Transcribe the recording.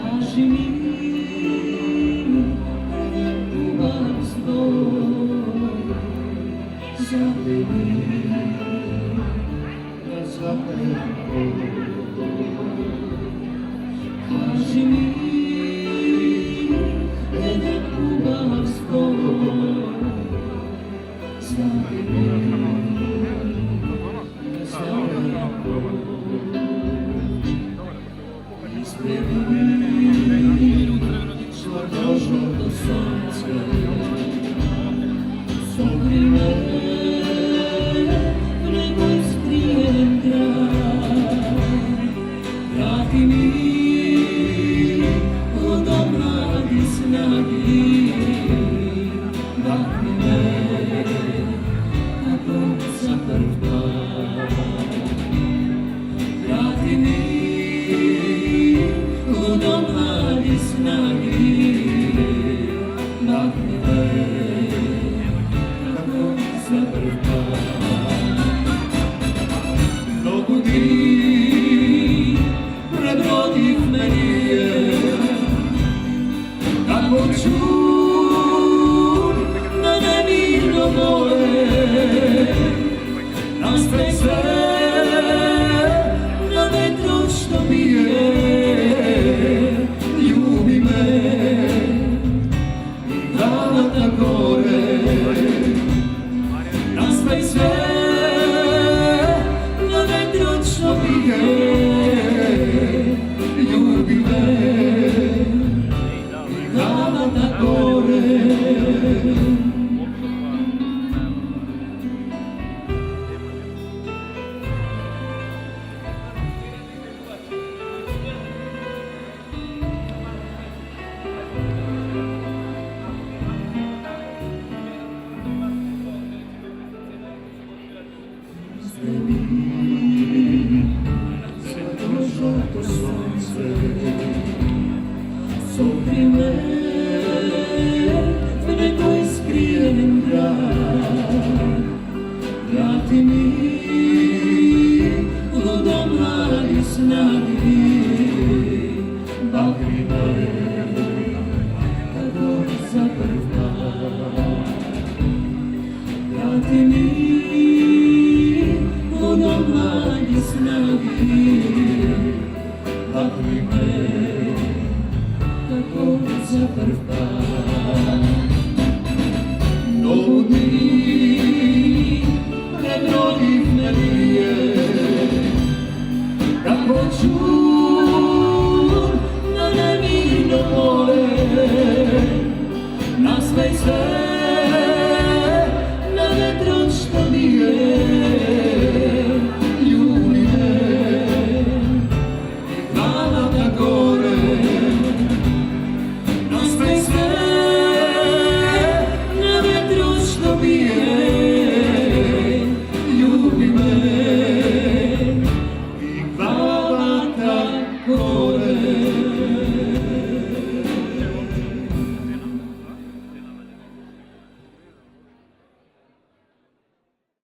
Kaži mi, ljubavstvo, zapeli da zapevamo. Kaži mi, ljubavstvo, zapeli da zapevamo. Žarko sunce sokri me, nego iskrijem grad. Vrati mi od omladi snagi, makni me kako za prva. Vrati mi od omladi snagi, makni me kako za prva. Mnogo dni prebrodih menije, kako čun na nemirno more, naspej sve na vetru što bije. Ljubi me i vrata gore, naspej sve na vetru što bije. Ljubi me i vrata gore. Žarko sunce sokri me, nego iskrijem grad. Vrati mi od omladi snagi, makni me kako za prva. Vrati mi od omladi snagi, makni me kako za prva. Mnogo dni prebrodih menije, kako čun na nemirno more, naspej sve na vetru što bije. Ljubi me i vrata gore, naspej sve na vetru što bije. Ljubi me i vrata gore.